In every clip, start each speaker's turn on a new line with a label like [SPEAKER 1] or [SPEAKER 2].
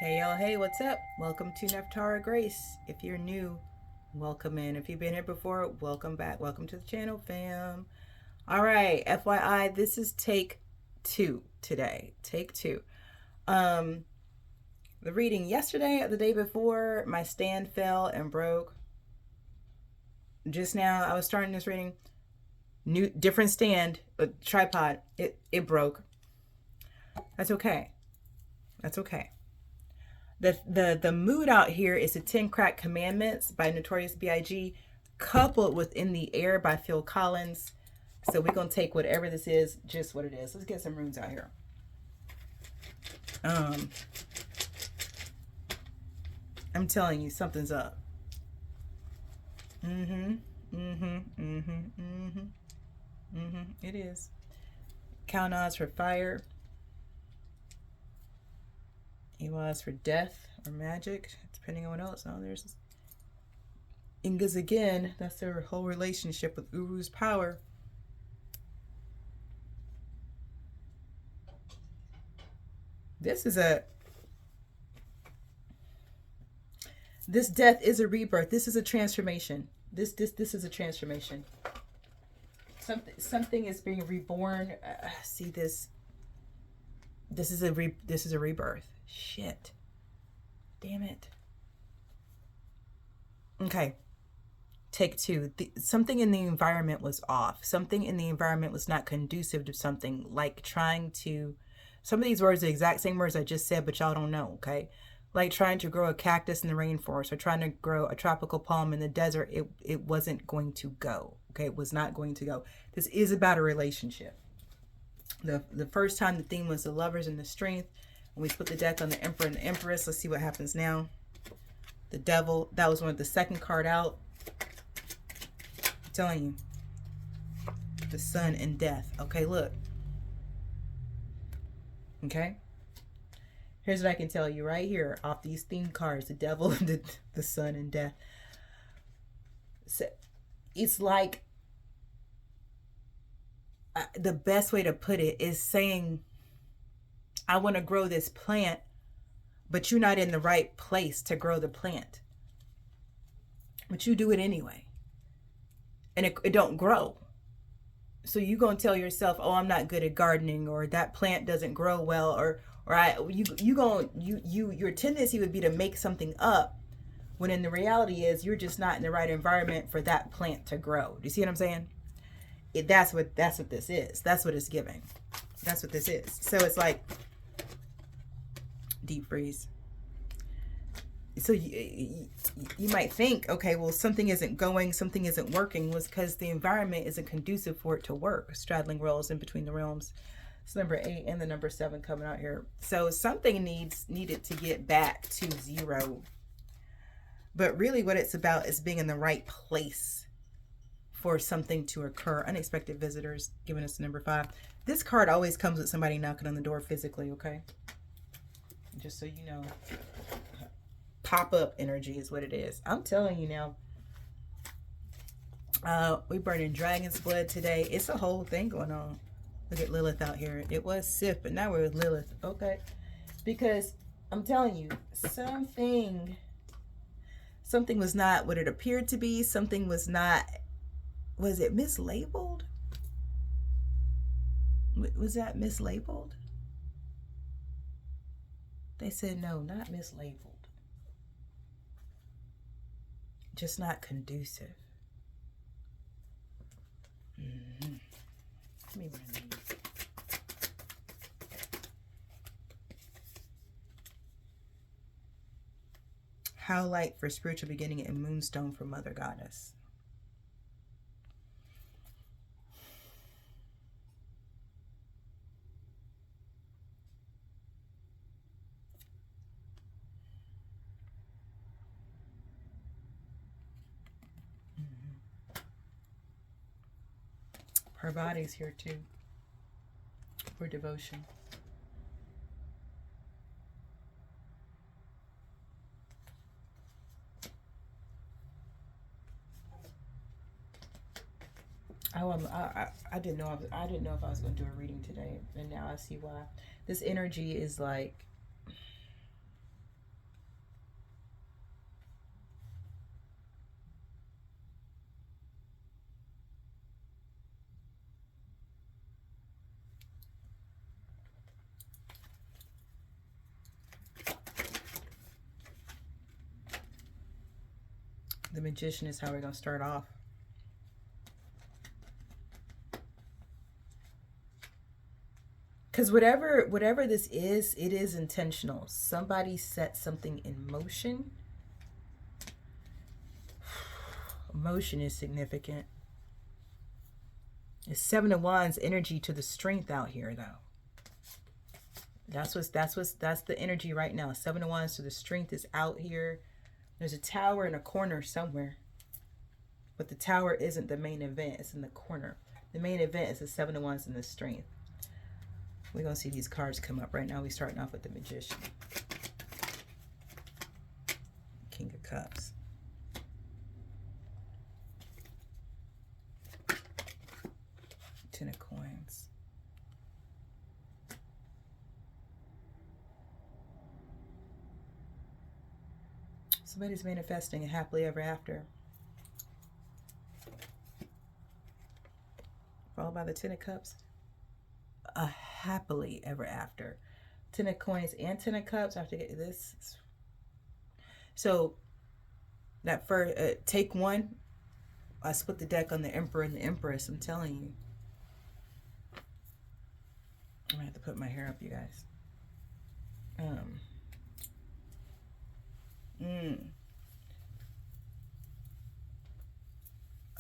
[SPEAKER 1] Hey y'all, hey, what's up? Welcome to Nephtara Grace. If you're new, welcome in. If you've been here before, welcome back. Welcome to the channel, fam. All right, FYI, this is take 2 today. Take 2. The reading yesterday or the day before, my stand fell and broke. Just now, I was starting this reading. Different stand, tripod. It broke. That's okay. That's okay. The mood out here is the 10 Crack Commandments by Notorious B.I.G. coupled with In the Air by Phil Collins. So we're going to take whatever this is, just what it is. Let's get some runes out here. I'm telling you, something's up. It is. Count odds for fire. Ewas for death or magic, depending on what else. Oh, there's Ingas again. That's their whole relationship with Uru's power. This death is a rebirth. This is a transformation. This is a transformation. Something is being reborn. See this. This is a rebirth. Shit. Damn it. Okay. Take 2. Something in the environment was off. Something in the environment was not conducive to something, like trying to... Some of these words are the exact same words I just said, but y'all don't know, okay? Like trying to grow a cactus in the rainforest or trying to grow a tropical palm in the desert. It wasn't going to go, okay? It was not going to go. This is about a relationship. The first time the theme was the lovers and the strength. And we put the deck on the Emperor and the Empress. Let's see what happens now. The Devil. That was the second card out. I'm telling you. The Sun and Death. Okay, look. Okay. Here's what I can tell you right here off these theme cards. The Devil, the Sun and Death. So it's like... the best way to put it is saying, I want to grow this plant, but you're not in the right place to grow the plant. But you do it anyway. And it don't grow. So you going to tell yourself, oh, I'm not good at gardening, or that plant doesn't grow well, or your tendency would be to make something up, when in the reality is you're just not in the right environment for that plant to grow. Do you see what I'm saying? That's what this is. That's what it's giving. That's what this is. So it's like deep freeze. So you might think, okay, well, something isn't going, something isn't working, was because the environment isn't conducive for it to work. Straddling roles in between the realms. It's number 8 and the number 7 coming out here. So something needed to get back to 0. But really what it's about is being in the right place for something to occur. Unexpected visitors, giving us the number 5. This card always comes with somebody knocking on the door physically, okay? Just so you know. Pop-up energy is what it is. I'm telling you now. We burning dragon's blood today. It's a whole thing going on. Look at Lilith out here. It was Sif, but now we're with Lilith. Okay. Because I'm telling you, something was not what it appeared to be. Something was not... Was it mislabeled? Was that mislabeled? They said no, not mislabeled. Just not conducive. Let me run these. How light for spiritual beginning and moonstone for Mother Goddess. Her body's here too for devotion. I didn't know if I was going to do a reading today, and now I see why. This energy is like The Magician is how we're going to start off. Because whatever this is, it is intentional. Somebody set something in motion. Motion is significant. It's Seven of Wands energy to the strength out here, though. That's the energy right now. Seven of Wands to the strength is out here. There's a tower in a corner somewhere, but the tower isn't the main event. It's in the corner. The main event is the Seven of Wands and the strength. We're going to see these cards come up. Right now we're starting off with the Magician. King of Cups. Ten of Coins. Somebody's manifesting a happily ever after. Followed by the Ten of Cups. A happily ever after. Ten of Coins and Ten of Cups. I have to get this. So that first take one. I split the deck on the Emperor and the Empress. I'm telling you. I'm gonna have to put my hair up, you guys. I'm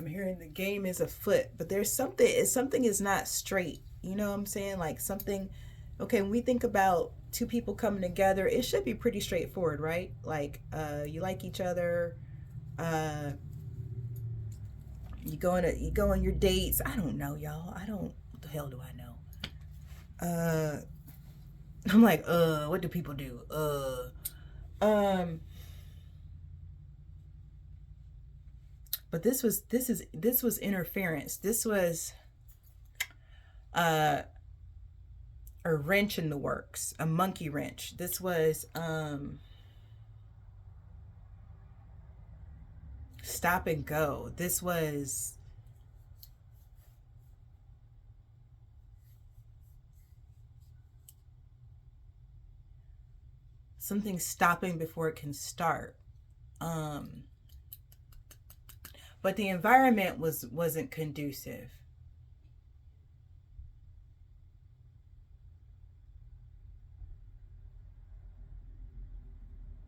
[SPEAKER 1] hearing the game is afoot, but there's something is not straight. You know what I'm saying? Like something, okay, when we think about two people coming together, it should be pretty straightforward, right? Like, you like each other, you go on your dates. I don't know, y'all. What the hell do I know? I'm like, what do people do? But this was interference. This was a wrench in the works, a monkey wrench. This was stop and go. This was something stopping before it can start. But the environment wasn't conducive.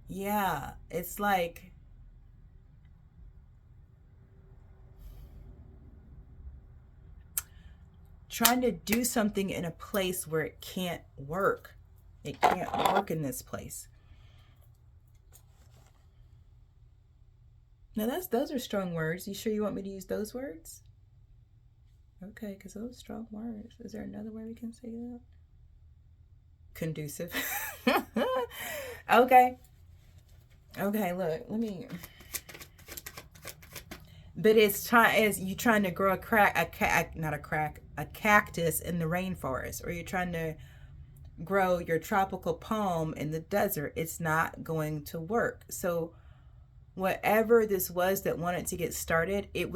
[SPEAKER 1] Yeah, it's like trying to do something in a place where it can't work. It can't work in this place. Now those are strong words. You sure you want me to use those words? Okay, because those are strong words. Is there another way we can say that? Conducive. Okay. Okay, look, let me. But it's you trying to grow a cactus in the rainforest, or you're trying to grow your tropical palm in the desert. It's not going to work. So whatever this was that wanted to get started, it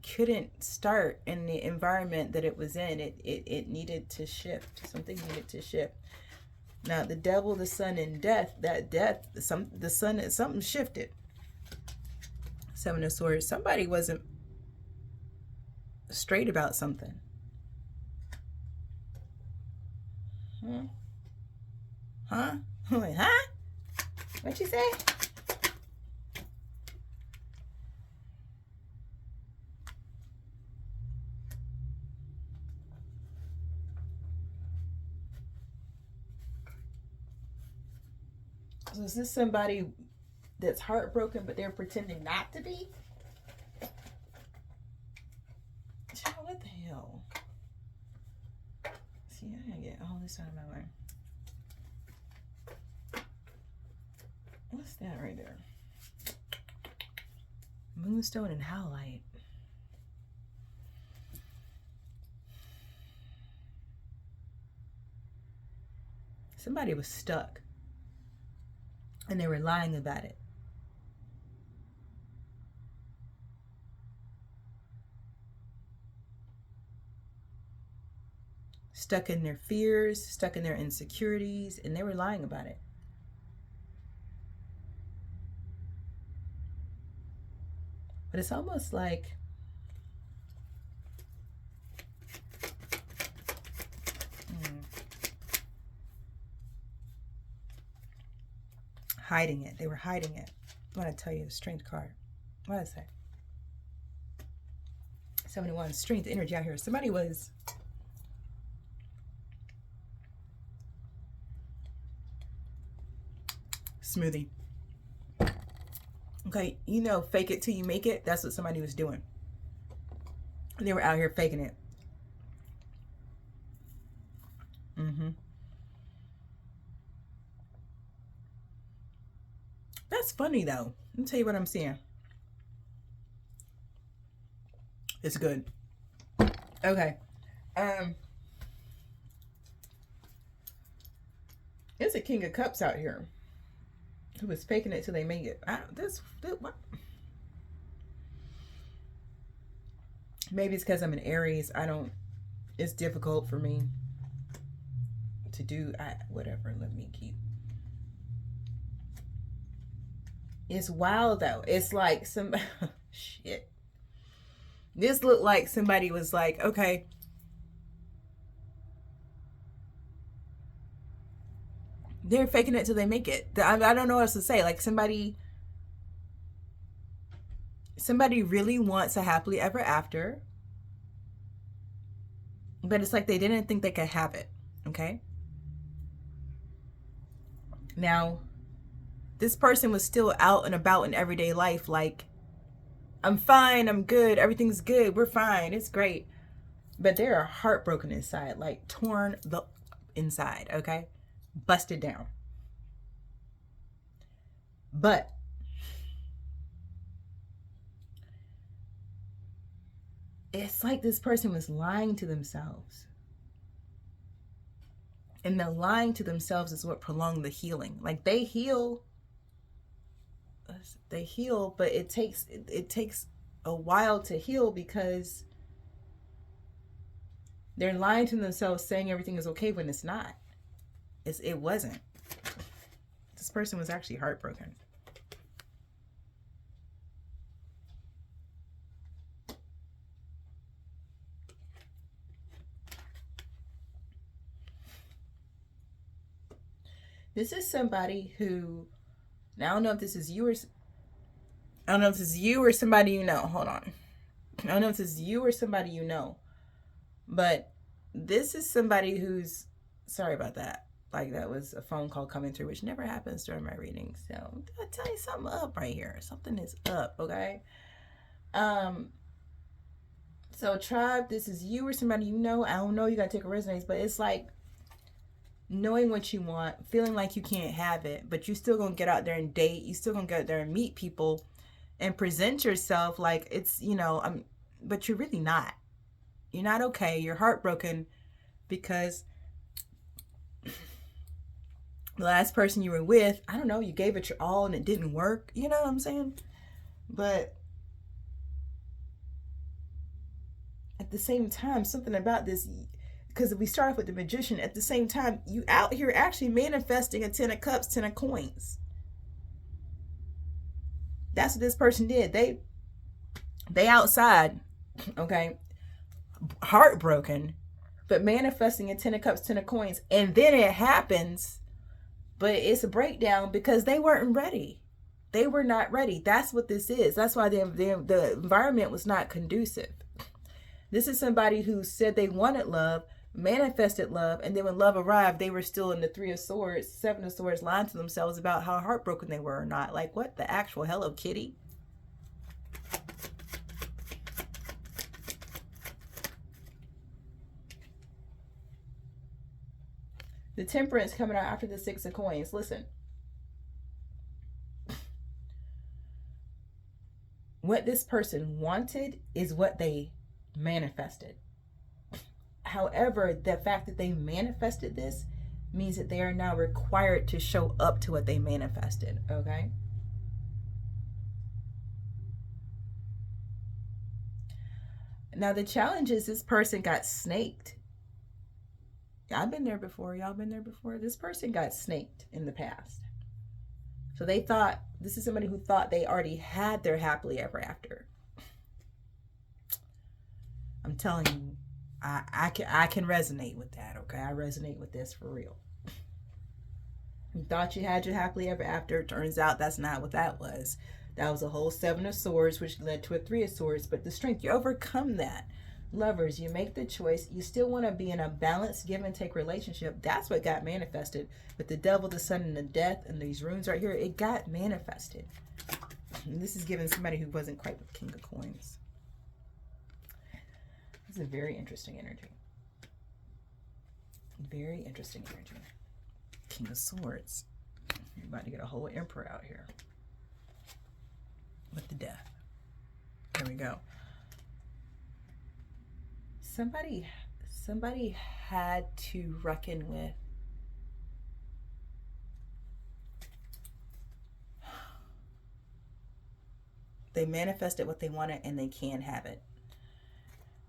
[SPEAKER 1] couldn't start in the environment that it was in. It needed to shift. Something needed to shift. Now the devil, the sun, and death, something shifted. Seven of Swords. Somebody wasn't straight about something. Huh? Huh? What'd you say? So is this somebody that's heartbroken, but they're pretending not to be? Child, what the hell? See, I gotta get all this out of my way. What's that right there? Moonstone and howlite. Somebody was stuck. And they were lying about it. Stuck in their fears, stuck in their insecurities, and they were lying about it. But it's almost like hiding it. They were hiding it. I want to tell you the strength card. What did I say? 71, strength, energy out here. Somebody was smoothie. Okay, you know, fake it till you make it. That's what somebody was doing. They were out here faking it. That's funny though. Let me tell you what I'm seeing. It's good. Okay. It's a King of Cups out here who was faking it till they make it. What? Maybe it's because I'm an Aries. It's difficult for me to do. Whatever. Let me keep. It's wild though. It's like some shit. This looked like somebody was like, okay, they're faking it till they make it. I don't know what else to say. Like somebody really wants a happily ever after, but it's like they didn't think they could have it. Okay. Now, this person was still out and about in everyday life, like, I'm fine, I'm good, everything's good, we're fine, it's great. But they're heartbroken inside, like torn the inside, okay? Busted down. But it's like this person was lying to themselves. And the lying to themselves is what prolonged the healing. Like they heal, but it takes a while to heal because they're lying to themselves, saying everything is okay when it's not. It wasn't. This person was actually heartbroken. This is somebody who, now I don't know if this is you or somebody you know. Hold on. I don't know if this is you or somebody you know. But this is somebody who's, sorry about that. Like that was a phone call coming through, which never happens during my readings. So I'll tell you something up right here. Something is up, okay? So tribe, this is you or somebody you know. I don't know, you gotta take a resonance, but it's like knowing what you want, feeling like you can't have it, but you still gonna get out there and date, you still gonna get out there and meet people and present yourself like it's, but you're really not. You're not okay. You're heartbroken because the last person you were with, I don't know, you gave it your all and it didn't work. You know what I'm saying? But at the same time, something about this, because we start off with the Magician, at the same time, you out here actually manifesting a 10 of Cups, 10 of Coins. That's what this person did. They outside, okay, heartbroken, but manifesting a 10 of Cups, 10 of Coins. And then it happens, but it's a breakdown because they weren't ready. They were not ready. That's what this is. That's why the environment was not conducive. This is somebody who said they wanted love, manifested love, and then when love arrived, they were still in the 3 of Swords, 7 of Swords, lying to themselves about how heartbroken they were or not. Like, what the actual Hello Kitty? The Temperance coming out after the 6 of Coins. Listen. What this person wanted is what they manifested. However, the fact that they manifested this means that they are now required to show up to what they manifested, okay? Now, the challenge is this person got snaked. I've been there before. Y'all been there before? This person got snaked in the past. So they thought, this is somebody who thought they already had their happily ever after. I'm telling you, I can resonate with that. Okay, I resonate with this for real. You thought you had your happily ever after. Turns out that's not what that was. That was a whole Seven of Swords, which led to a Three of Swords. But the strength, you overcome that. Lovers, you make the choice. You still want to be in a balanced give and take relationship. That's what got manifested. With the devil, the sun, and the death, and these runes right here, it got manifested. And this is giving somebody who wasn't quite the King of Coins. This is a very interesting energy. Very interesting energy. King of Swords. You're about to get a whole emperor out here. With the death. There we go. Somebody had to reckon with they manifested what they wanted and they can have it.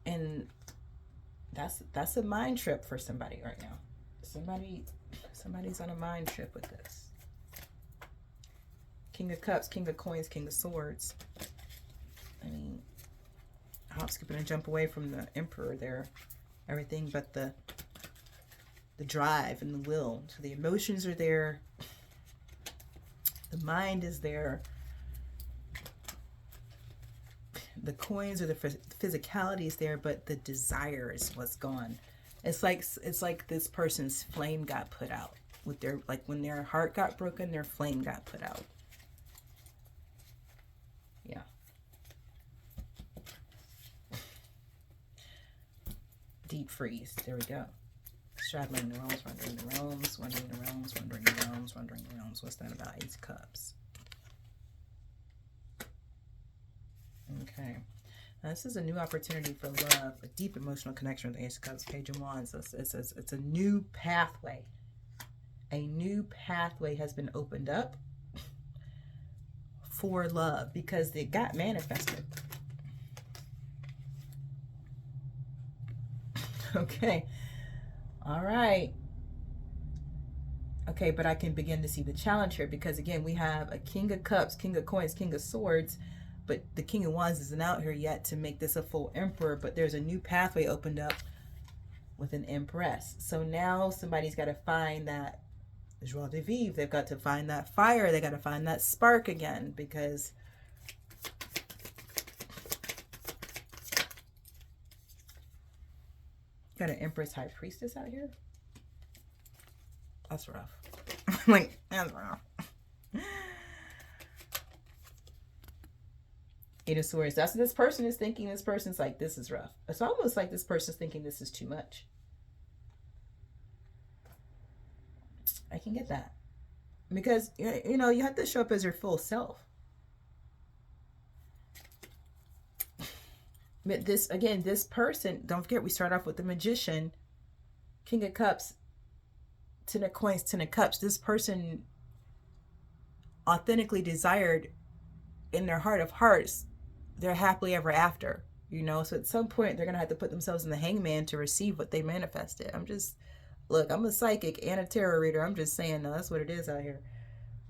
[SPEAKER 1] And that's a mind trip for somebody right now. Somebody's on a mind trip with this. King of Cups, King of Coins, King of Swords. I mean, hop, skip, and jump away from the Emperor there. Everything but the drive and the will. So the emotions are there. The mind is there. The coins or the physicality is there, but the desire is what's gone. It's like this person's flame got put out. With their, like when their heart got broken, their flame got put out. Yeah. Deep freeze. There we go. Straddling the realms, wandering the realms, wandering the realms, wandering the realms, wandering the realms. What's that about? Ace of Cups. Okay. Now, this is a new opportunity for love, a deep emotional connection with the Ace of Cups, Page of Wands. It's a new pathway. A new pathway has been opened up for love because it got manifested. Okay. All right. Okay, but I can begin to see the challenge here because, again, we have a King of Cups, King of Coins, King of Swords, but the King of Wands isn't out here yet to make this a full Emperor, but there's a new pathway opened up with an Empress. So now somebody's got to find that joie de vivre. They've got to find that fire. They got to find that spark again because got an Empress High Priestess out here. That's rough. Like, that's rough. Eight of Swords. That's what this person is thinking. This person's like, this is rough. It's almost like this person's thinking this is too much. I can get that. Because, you know, you have to show up as your full self. But this, again, this person, don't forget, we start off with the Magician, King of Cups, Ten of Coins, Ten of Cups. This person authentically desired in their heart of hearts, they're happily ever after, you know? So at some point, they're going to have to put themselves in the hangman to receive what they manifested. Look, I'm a psychic and a tarot reader. I'm just saying, no, that's what it is out here.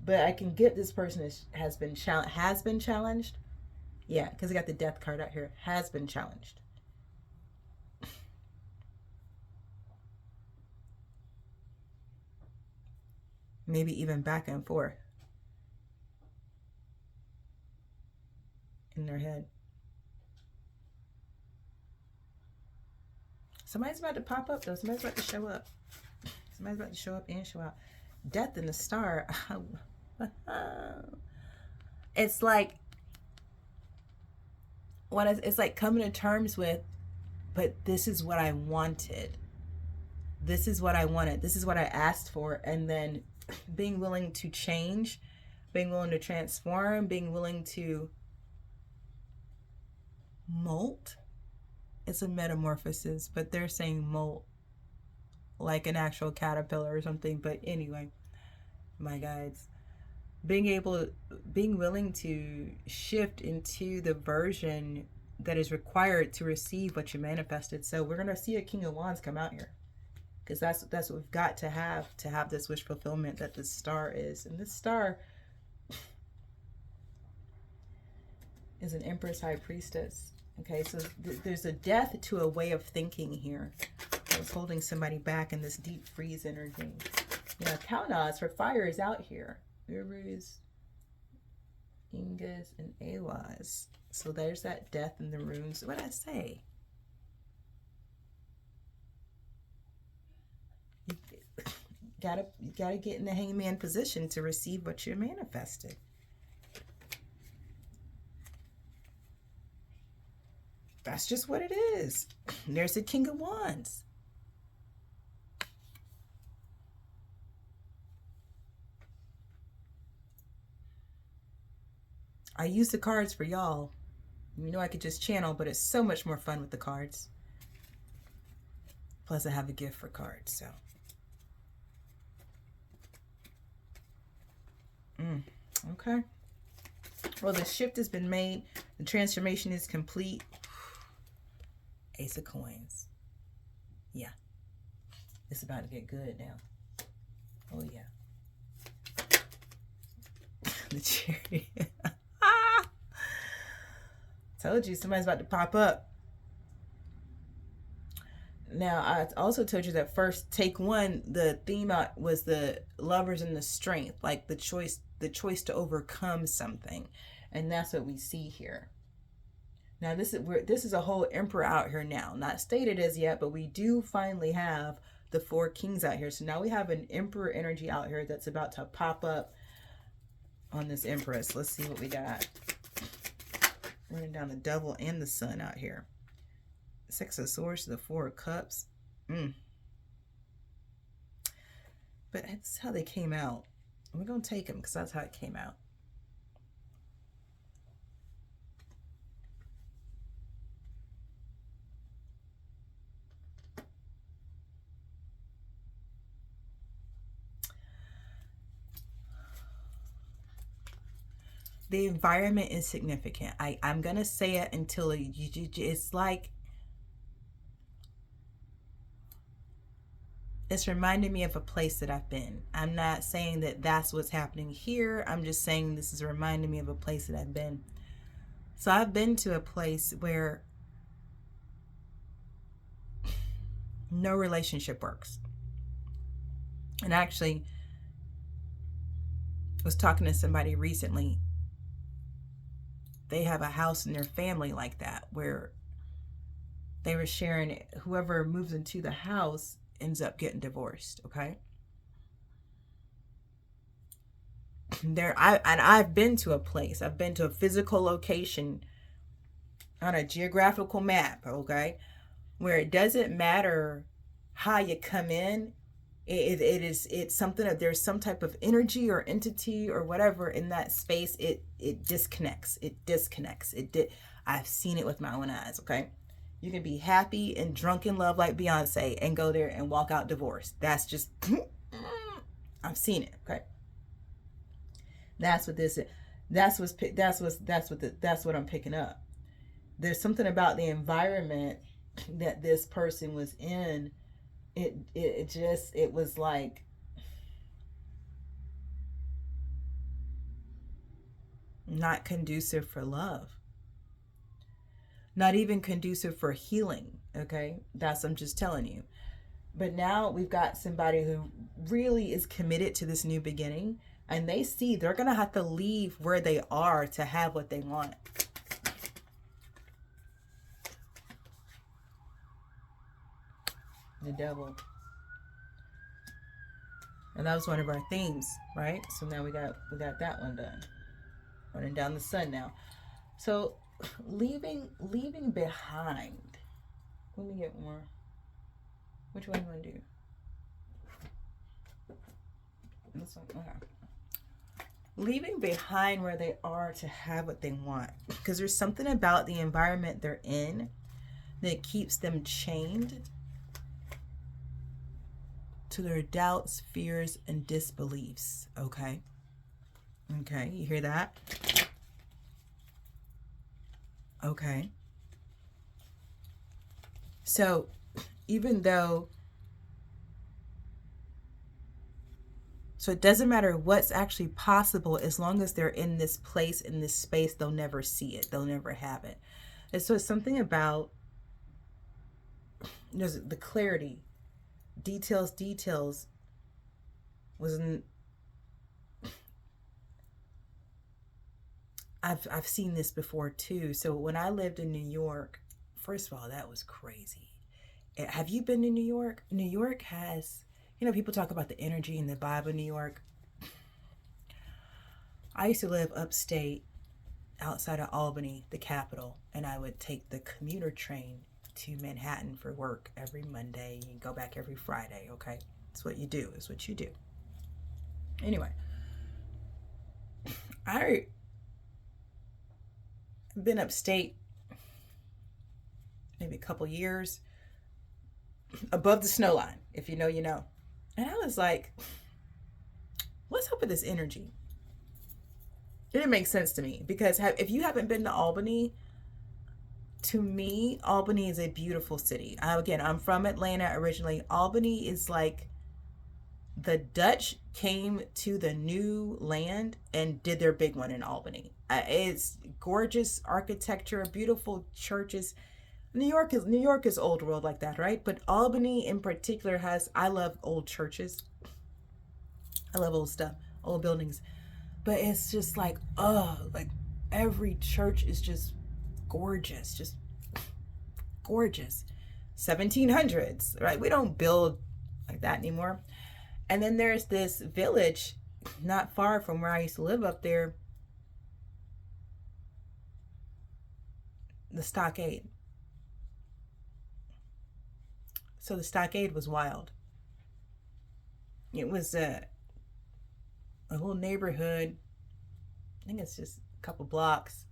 [SPEAKER 1] But I can get this person has been challenged. Yeah, because I got the death card out here. Has been challenged. Maybe even back and forth in their head. Somebody's about to pop up, though. Somebody's about to show up. Somebody's about to show up and show out. Death in the Star. It's like, it's like coming to terms with, but this is what I wanted. This is what I wanted. This is what I asked for. And then being willing to change, being willing to transform, being willing to molt. It's a metamorphosis, but they're saying molt like an actual caterpillar or something. But anyway, my guides, being willing to shift into the version that is required to receive what you manifested. So we're going to see a King of Wands come out here, because that's what we've got to have this wish fulfillment that the Star is. And this Star is an Empress High Priestess. Okay, so there's a death to a way of thinking here. I was holding somebody back in this deep freeze energy. Yeah, Kaunas for fire is out here. Uruz, Ingas, and Awas. So there's that death in the runes. What did I say? You gotta get in the hangman position to receive what you're manifesting. That's just what it is. There's the King of Wands. I use the cards for y'all. You know I could just channel, but it's so much more fun with the cards. Plus I have a gift for cards, so. Okay. Well, the shift has been made. The transformation is complete. Ace of Coins. Yeah. It's about to get good now. Oh, yeah. The Chariot. Told you somebody's about to pop up. Now, I also told you that first take one, the theme out was the lovers and the strength, like the choice to overcome something. And that's what we see here. Now, this is a whole emperor out here now. Not stated as yet, but we do finally have the 4 kings out here. So now we have an emperor energy out here that's about to pop up on this empress. Let's see what we got. Running down the devil and the sun out here. 6 of Swords to the 4 of Cups. But that's how they came out. We're going to take them because that's how it came out. The environment is significant. I'm going to say it until it's like, it's reminding me of a place that I've been. I'm not saying that that's what's happening here. I'm just saying this is reminding me of a place that I've been. So I've been to a place where no relationship works. And actually, I was talking to somebody recently. They have a house in their family like that, where they were sharing whoever moves into the house ends up getting divorced. Okay. I've been to a place. I've been to a physical location on a geographical map. Okay. Where it doesn't matter how you come in. It's something that there's some type of energy or entity or whatever in that space. It disconnects. I've seen it with my own eyes. Okay. You can be happy and drunk in love like Beyonce and go there and walk out divorced. That's just, I've seen it. Okay. That's what this is. That's what I'm picking up. There's something about the environment that this person was in. It was like, not conducive for love. Not even conducive for healing. Okay. I'm just telling you. But now we've got somebody who really is committed to this new beginning, and they see they're going to have to leave where they are to have what they want. The devil. And that was one of our themes, right? So now we got that one done. Running down the sun now. So leaving behind. Let me get more. Which one do I do? This one. Okay. Leaving behind where they are to have what they want. Because there's something about the environment they're in that keeps them chained to their doubts, fears, and disbeliefs. Okay? Okay, you hear that? Okay. So, even though, so it doesn't matter what's actually possible, as long as they're in this place, in this space, they'll never see it. They'll never have it. And so it's something about there's the clarity, details wasn't. I've seen this before too. So when I lived in New York, first of all, that was crazy. Have you been to New York? New York has, people talk about the energy and the vibe of New York. I used to live upstate outside of Albany, the capital, and I would take the commuter train to Manhattan for work every Monday and go back every Friday, okay? It's what you do. It's what you do. Anyway, I've been upstate maybe a couple years, above the snow line. If you know, you know. And I was like, what's up with this energy? It didn't make sense to me because if you haven't been to Albany, to me, Albany is a beautiful city. Again, I'm from Atlanta originally. Albany is like the Dutch came to the new land and did their big one in Albany. It's gorgeous architecture, beautiful churches. New York is old world like that, right? But Albany in particular I love old churches. I love old stuff, old buildings. But it's just like every church is just gorgeous, just gorgeous. 1700s, right? We don't build like that anymore. And then there's this village not far from where I used to live up there, the Stockade. So the Stockade was wild. It was a whole neighborhood, I think it's just a couple blocks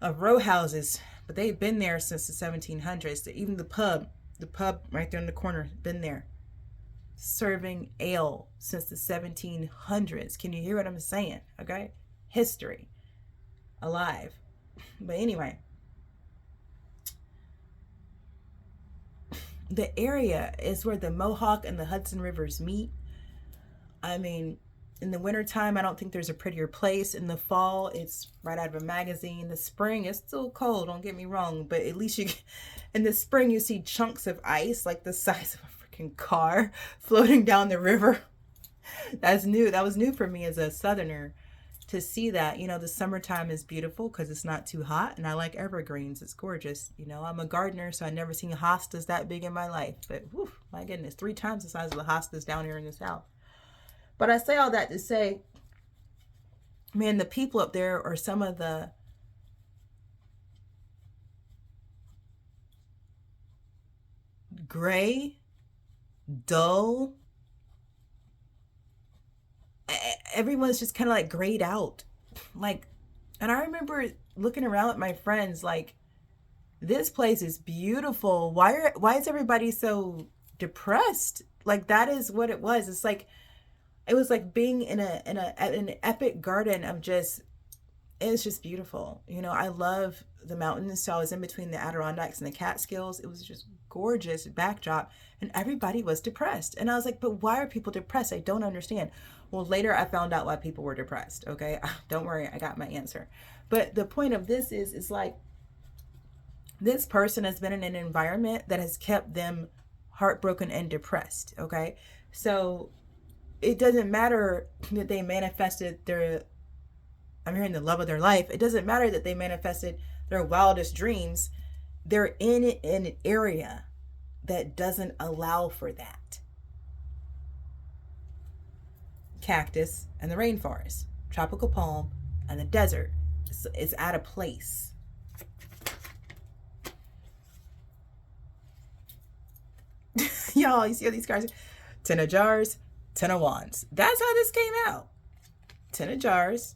[SPEAKER 1] of row houses, but they've been there since the 1700s. Even the pub right there in the corner, been there serving ale since the 1700s. Can you hear what I'm saying? Okay, history alive. But anyway, the area is where the Mohawk and the Hudson rivers meet. I mean, in the wintertime, I don't think there's a prettier place. In the fall, it's right out of a magazine. The spring, it's still cold, don't get me wrong, but at least in the spring, you see chunks of ice like the size of a freaking car floating down the river. That's new. That was new for me as a Southerner to see that. The summertime is beautiful because it's not too hot, and I like evergreens. It's gorgeous. I'm a gardener, so I never seen hostas that big in my life. But whew, my goodness, 3 times the size of the hostas down here in the South. But I say all that to say, man, the people up there are some of the gray, dull. Everyone's just kind of like grayed out. And I remember looking around at my friends like, this place is beautiful. Why is everybody so depressed? Like, that is what it was. It's like, it was like being in an epic garden of just, it was just beautiful. I love the mountains. So I was in between the Adirondacks and the Catskills. It was just gorgeous backdrop, and everybody was depressed. And I was like, but why are people depressed? I don't understand. Well, later I found out why people were depressed. Okay. Don't worry. I got my answer. But the point of this is like, this person has been in an environment that has kept them heartbroken and depressed. Okay. So it doesn't matter that they manifested the love of their life. It doesn't matter that they manifested their wildest dreams. They're in an area that doesn't allow for that. Cactus and the rainforest, tropical palm and the desert. It's at a place. Y'all, you see all these cards? 10 of jars, 10 of wands. That's how this came out. 10 of jars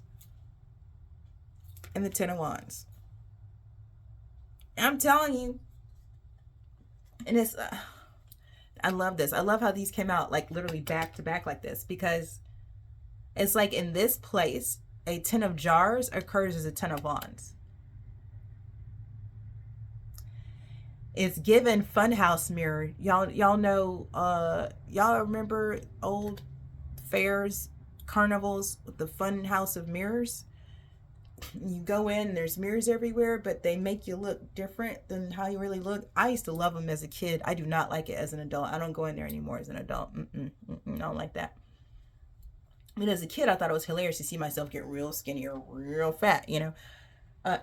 [SPEAKER 1] and the 10 of wands. I'm telling you. And it's, I love this. I love how these came out like literally back to back like this, because it's like in this place, a 10 of jars occurs as a 10 of wands. It's given funhouse mirror. Y'all know, y'all remember old fairs, carnivals with the fun house of mirrors? You go in, there's mirrors everywhere, but they make you look different than how you really look. I used to love them as a kid. I do not like it as an adult. I don't go in there anymore as an adult. I don't like that. I mean, as a kid, I thought it was hilarious to see myself get real skinny or real fat, you know.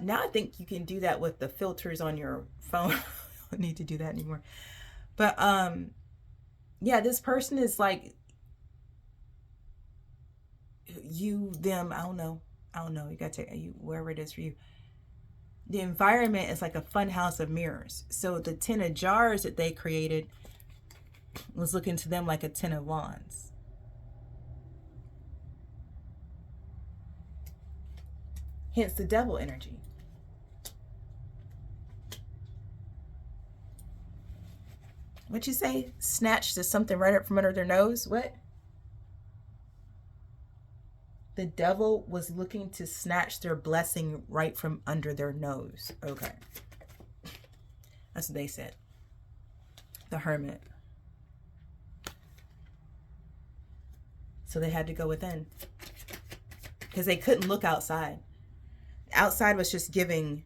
[SPEAKER 1] Now I think you can do that with the filters on your phone. I don't need to do that anymore. But yeah, this person is like you, them. I don't know. I don't know. You got to you wherever it is for you. The environment is like a fun house of mirrors. So the 10 of jars that they created was looking to them like a 10 of wands. Hence the devil energy. What'd you say? Snatched something right up from under their nose? What? The devil was looking to snatch their blessing right from under their nose. Okay. That's what they said. The hermit. So they had to go within. Because they couldn't look outside. Outside was just giving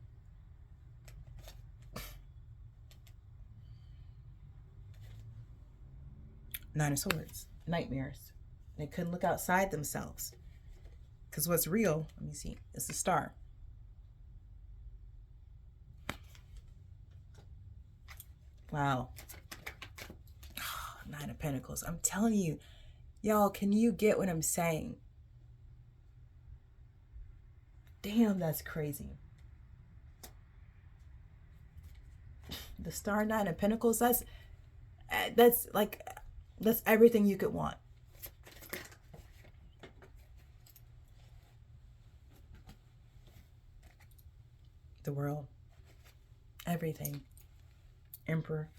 [SPEAKER 1] Nine of Swords. Nightmares. They couldn't look outside themselves. Because what's real, let me see, it's the star. Wow. Nine of Pentacles. I'm telling you, y'all, can you get what I'm saying? Damn, that's crazy. The star, Nine of Pentacles, that's everything you could want. The world. Everything. Emperor.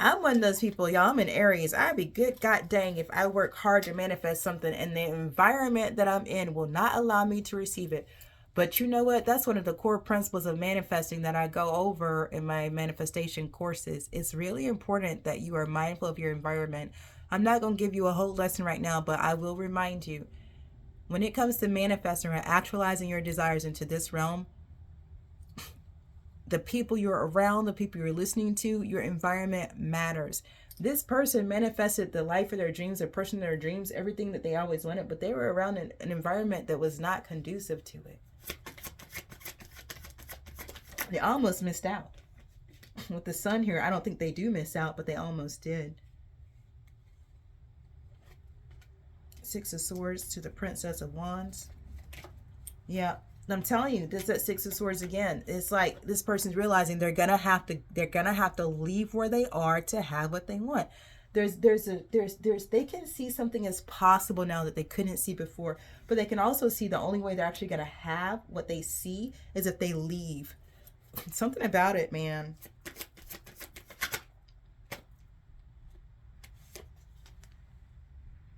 [SPEAKER 1] I'm one of those people, y'all. I'm in Aries. I'd be good god dang if I work hard to manifest something and the environment that I'm in will not allow me to receive it. But you know what? That's one of the core principles of manifesting that I go over in my manifestation courses. It's really important that you are mindful of your environment. I'm not going to give you a whole lesson right now, but I will remind you, when it comes to manifesting or actualizing your desires into this realm, the people you're around, the people you're listening to, your environment matters. This person manifested the life of their dreams, the person of their dreams, everything that they always wanted, but they were around an environment that was not conducive to it. They almost missed out. With the sun here, I don't think they do miss out, but they almost did. Six of Swords to the Princess of Wands. Yeah. I'm telling you, this at Six of Swords again. It's like this person's realizing they're gonna have to leave where they are to have what they want. They can see something as possible now that they couldn't see before, but they can also see the only way they're actually gonna have what they see is if they leave. Something about it, man.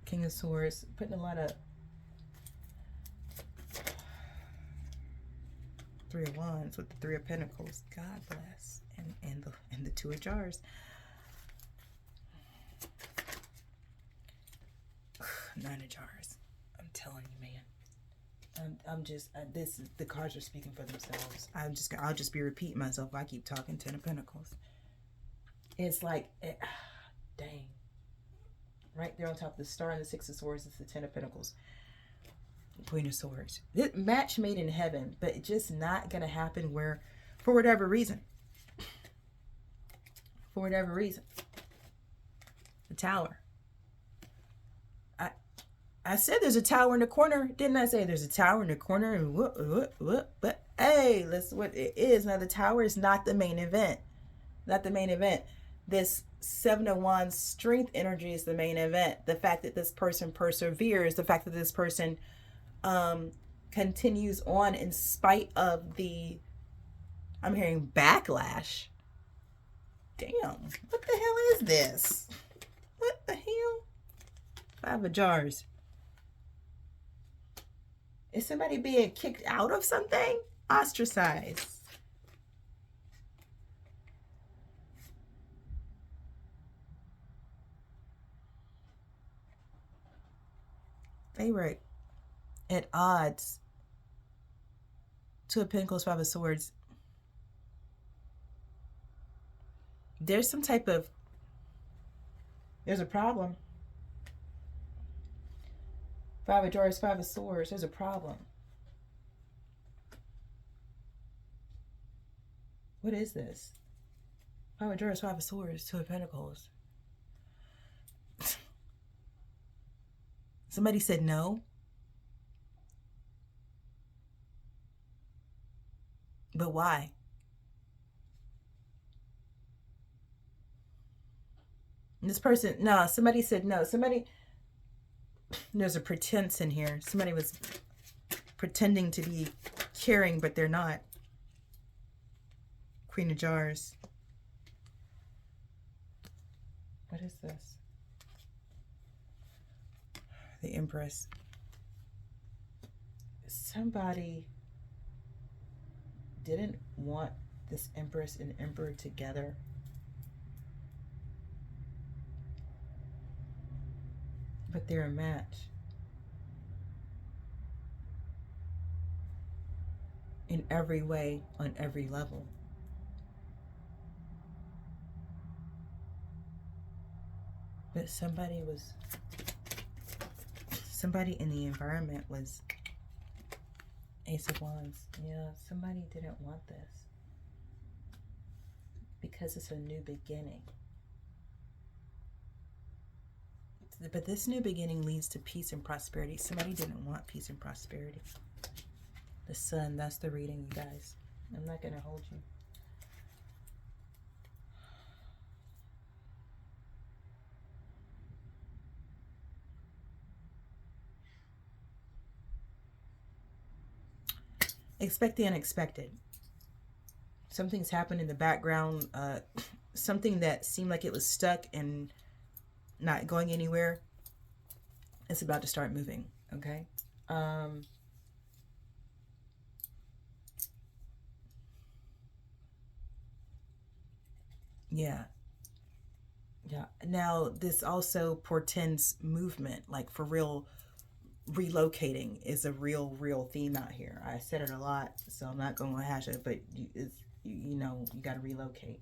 [SPEAKER 1] King of Swords, putting a lot of Three of Wands with the Three of Pentacles. God bless. And the Two of Jars. Nine of Jars. I'm telling you, man. I'm just this is the cards are speaking for themselves. I'll just be repeating myself if I keep talking. Ten of Pentacles. It's like dang. Right there on top of the star and the Six of Swords is the Ten of Pentacles. Queen of Swords. This match made in heaven, but it's just not gonna happen where, for whatever reason. For whatever reason. The Tower. I said there's a tower in the corner. Didn't I say there's a tower in the corner? And whoop. But hey, that's what it is. Now the tower is not the main event. Not the main event. This Seven of Wands strength energy is the main event. The fact that this person perseveres. The fact that this person continues on in spite of the, I'm hearing backlash. Damn, what the hell is this? What the hell? Five of Jars. Is somebody being kicked out of something? Ostracized. They were at odds. Two of Pentacles, Five of Swords. There's some type of, there's a problem. Five of Drawers, Five of Swords. There's a problem. What is this? Five of Drawers, Five of Swords, Two of Pentacles. Somebody said no. But why? This person, no, somebody said no. Somebody, there's a pretense in here. Somebody was pretending to be caring, but they're not. Queen of Jars. What is this? The Empress. Somebody didn't want this Empress and Emperor together. But they're a match. In every way, on every level. But somebody in the environment was Ace of Wands. Yeah, somebody didn't want this. Because it's a new beginning. But this new beginning leads to peace and prosperity. Somebody didn't want peace and prosperity. The Sun, that's the reading, you guys. I'm not going to hold you. Expect the unexpected. Something's happened in the background. Something that seemed like it was stuck and not going anywhere. It's about to start moving. Okay. Yeah. Yeah. Now, this also portends movement, like for real. Relocating is a real theme out here. I said it a lot, so I'm not going to hash it, but you know, you got to relocate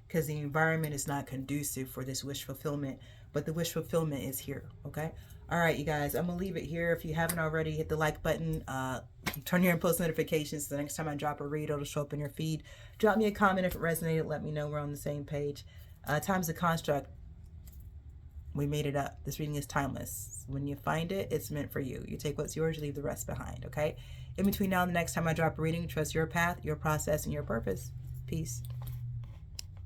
[SPEAKER 1] because the environment is not conducive for this wish fulfillment, but the wish fulfillment is here. Okay. All right, you guys, I'm gonna leave it here. If you haven't already, hit the like button, turn your post notifications so the next time I drop a read, it'll show up in your feed. Drop me a comment if it resonated. Let me know we're on the same page. Time's a construct. We made it up. This reading is timeless. When you find it, it's meant for you. You take what's yours, you leave the rest behind, okay? In between now and the next time I drop a reading, trust your path, your process, and your purpose. Peace.